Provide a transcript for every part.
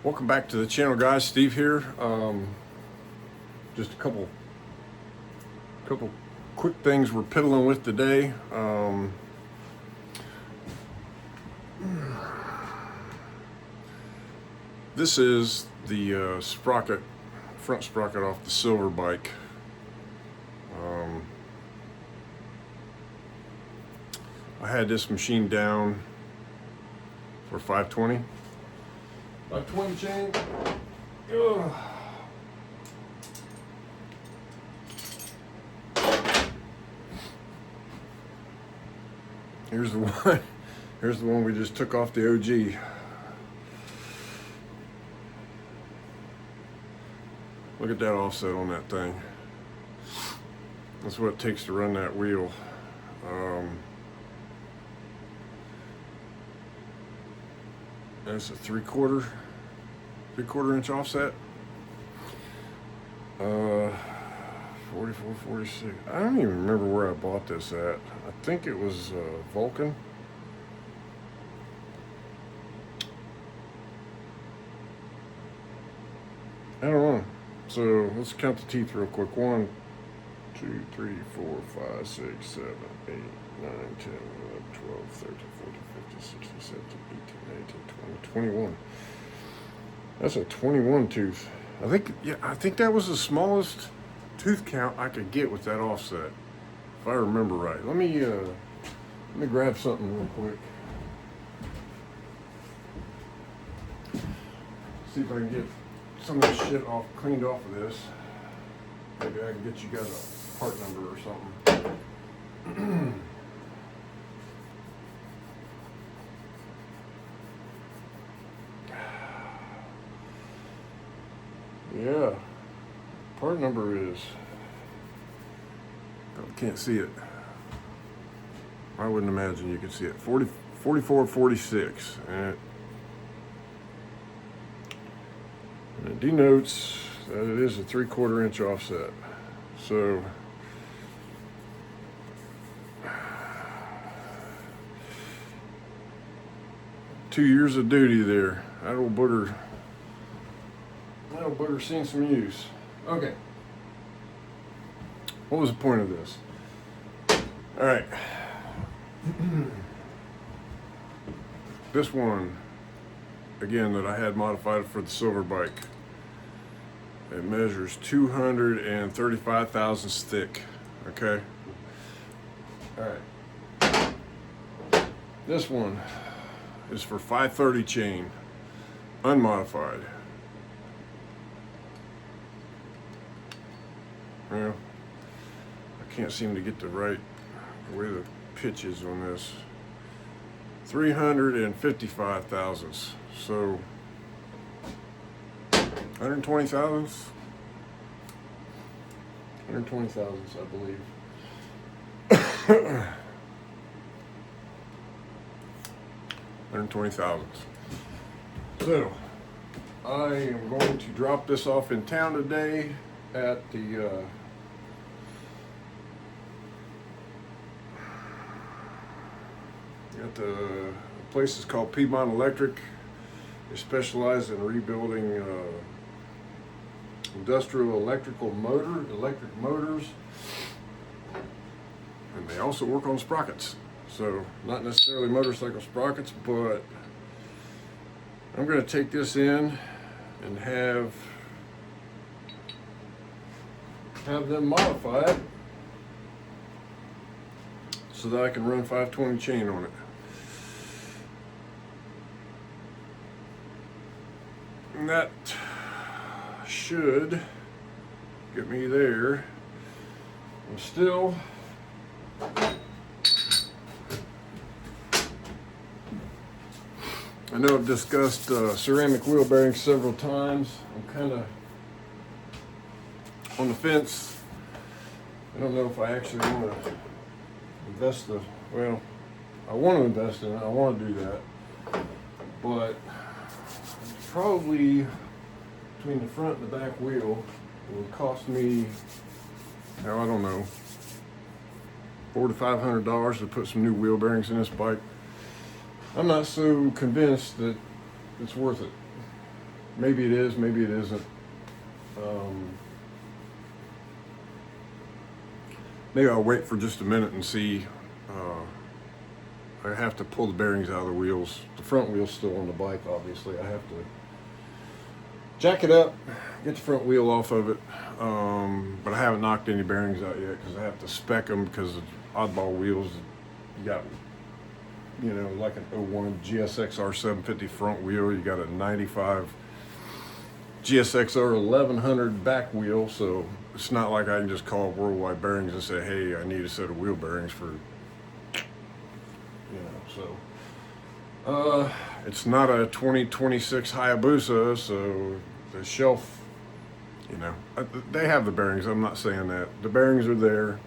Welcome back to the channel, guys. Steve here. Just a couple quick things we're piddling with today. This is the sprocket, front sprocket off the silver bike. I had this machine down for 520. 520 chain. Ugh. Here's the one. Here's the one we just took off the OG. Look at that offset on that thing. That's what it takes to run that wheel. That's a three-quarter inch offset. 44, 46. I don't even remember where I bought this at. I think it was Vulcan. I don't know. So let's count the teeth real quick. 1, 2, 3, 4, 5, 6, 7, 8, 9, 10, 11, 12, 13, 14, 15, 16, 17, 18, 19, 20, 21. That's a 21 tooth. I think that was the smallest tooth count I could get with that offset, if I remember right. Let me grab something real quick. See if I can get some of this shit cleaned off of this. Maybe I can get you guys a part number or something. Yeah, part number is, I can't see it. I wouldn't imagine you could see it. 4446. And it denotes that it is a 3/4 inch offset. So, two years of duty there. That old booger seen some use. Okay. What was the point of this? All right. This one, again, that I had modified for the silver bike. It measures 235 thousandths thick. Okay. All right. This one is for 530 chain, unmodified. Well, I can't seem to get the right way the pitch is on this. 355 thousandths. So 120 thousandths. 120 thousandths, I believe. 120 thousandths. So I am going to drop this off in town today at the place is called Piedmont Electric. They specialize in rebuilding industrial electric motors, and they also work on sprockets. So not necessarily motorcycle sprockets, but I'm going to take this in and have them modify it so that I can run 520 chain on it. And that should get me there. And still, I know I've discussed ceramic wheel bearings several times. I'm kind of on the fence. I don't know if I actually want to invest I want to invest in it. I want to do that. But probably between the front and the back wheel, it will cost me, I don't know, $400 to $500 to put some new wheel bearings in this bike. I'm not so convinced that it's worth it. Maybe it is, maybe it isn't. Maybe I'll wait for just a minute and see. I have to pull the bearings out of the wheels. The front wheel's still on the bike, obviously. I have to jack it up, get the front wheel off of it. But I haven't knocked any bearings out yet because I have to spec them because of oddball wheels. You got, you know, like an 01 GSX-R 750 front wheel. You got a 95 GSX-R 1100 back wheel. So it's not like I can just call Worldwide Bearings and say, hey, I need a set of wheel bearings for, so it's not a 2026 Hayabusa, so the shelf, you know, they have the bearings. I'm not saying that. The bearings are there,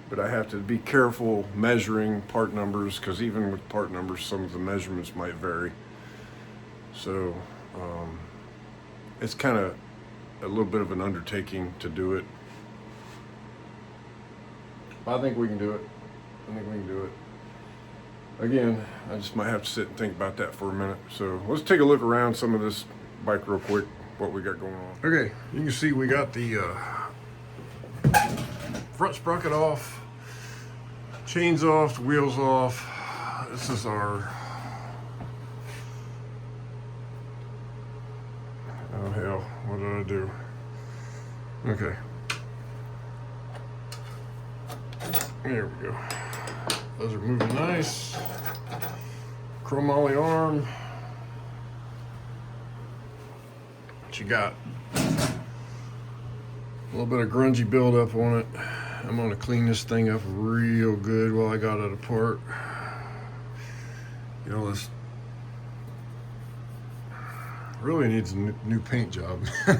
but I have to be careful measuring part numbers because even with part numbers, some of the measurements might vary. So it's kind of a little bit of an undertaking to do it. But I think we can do it. Again, I just might have to sit and think about that for a minute. So let's take a look around some of this bike real quick, what we got going on. Okay, you can see we got the front sprocket off, chains off, the wheels off. This is our, oh hell, what did I do? Okay. There we go. Those are moving nice. Chromoly arm. What you got? A little bit of grungy buildup on it. I'm gonna clean this thing up real good while I got it apart. You know, this really needs a new paint job, to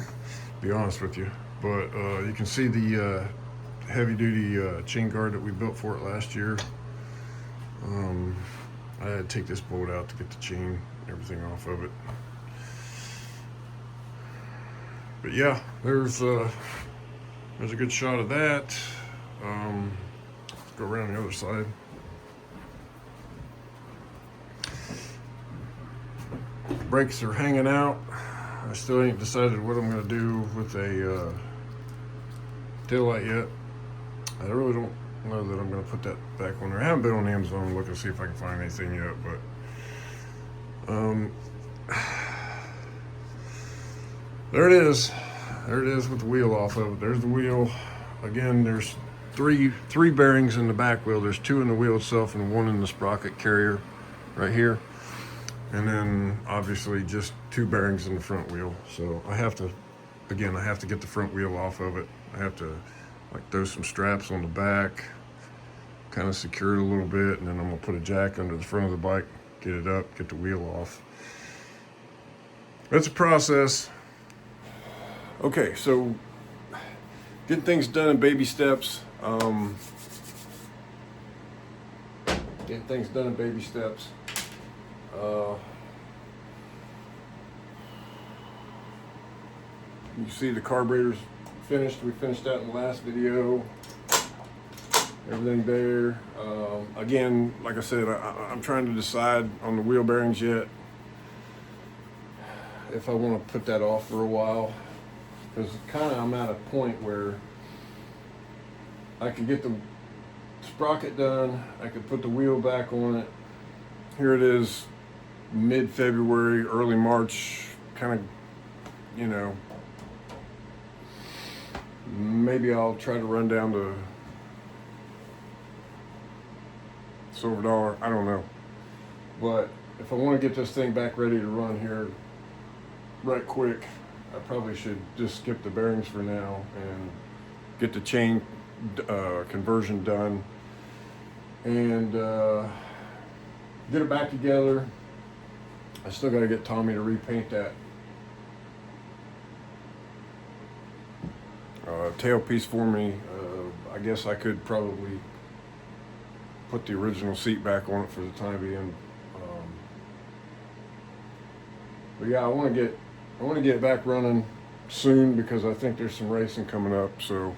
be honest with you. But you can see the heavy duty chain guard that we built for it last year. I had to take this bolt out to get the chain and everything off of it. But yeah, there's a good shot of that. Let's go around the other side. Brakes are hanging out. I still ain't decided what I'm gonna do with a taillight yet. I really don't know that I'm going to put that back on there. I haven't been on Amazon looking to see if I can find anything yet, but there it is. There it is with the wheel off of it. There's the wheel. Again, there's three bearings in the back wheel. There's two in the wheel itself and one in the sprocket carrier right here. And then obviously just two bearings in the front wheel. So I have to get the front wheel off of it. I have to like throw some straps on the back, kind of secure it a little bit, and then I'm gonna put a jack under the front of the bike, get it up, get the wheel off. That's a process. Okay, so getting things done in baby steps. You see the carburetor's finished. We finished that in the last video. Everything there. Again, like I said, I'm trying to decide on the wheel bearings yet if I want to put that off for a while, because I'm at a point where I could get the sprocket done, I could put the wheel back on it. Here it is, mid-February, early March, kind of, you know, maybe I'll try to run down to Silver Dollar, I don't know. But if I want to get this thing back ready to run here right quick, I probably should just skip the bearings for now and get the chain conversion done and get it back together. I still got to get Tommy to repaint that tailpiece for me. I guess I could probably put the original seat back on it for the time being. But yeah, I want to get it back running soon because I think there's some racing coming up. So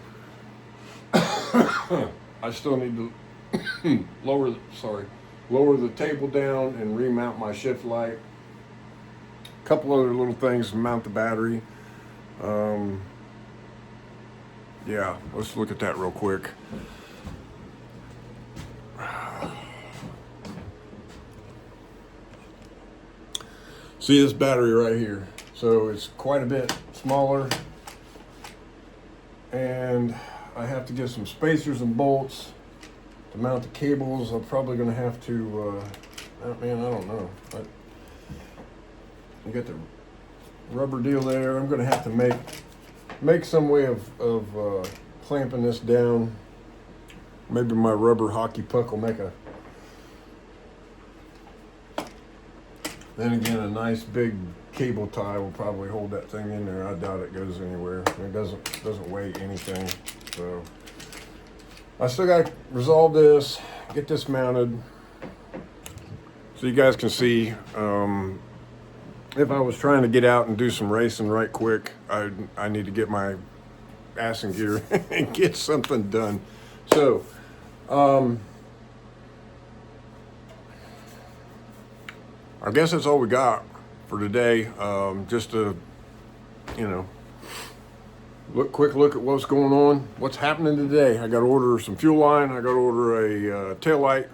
I still need to lower the table down and remount my shift light. couple other little things to mount the battery. Yeah, let's look at that real quick. See this battery right here. So it's quite a bit smaller, and I have to get some spacers and bolts to mount the cables. I'm probably going to have to, man, I don't know. You got the rubber deal there. I'm going to have to make some way of clamping this down. Maybe my rubber hockey puck will make a, then again, a nice big cable tie will probably hold that thing in there. I doubt it goes anywhere. It doesn't weigh anything. So I still got to resolve this, get this mounted, so you guys can see. If I was trying to get out and do some racing right quick, I need to get my ass in gear and get something done. So, I guess that's all we got for today. Just to, quick look at what's going on, what's happening today. I got to order some fuel line. I got to order a tail light,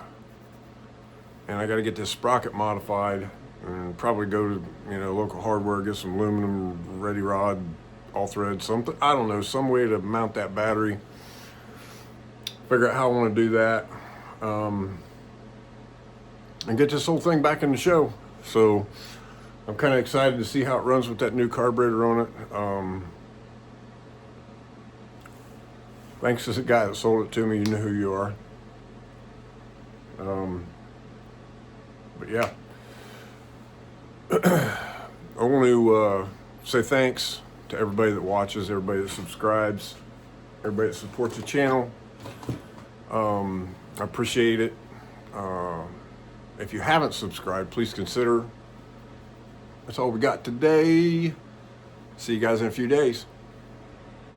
and I got to get this sprocket modified, and probably go to local hardware, get some aluminum ready rod, all thread, something. I don't know, some way to mount that battery. Figure out how I want to do that. And get this whole thing back in the show. So I'm kind of excited to see how it runs with that new carburetor on it. Thanks to the guy that sold it to me. You know who you are. But yeah, I want to say thanks to everybody that watches, everybody that subscribes, everybody that supports the channel. I appreciate it. If you haven't subscribed, please consider. That's all we got today. See you guys in a few days.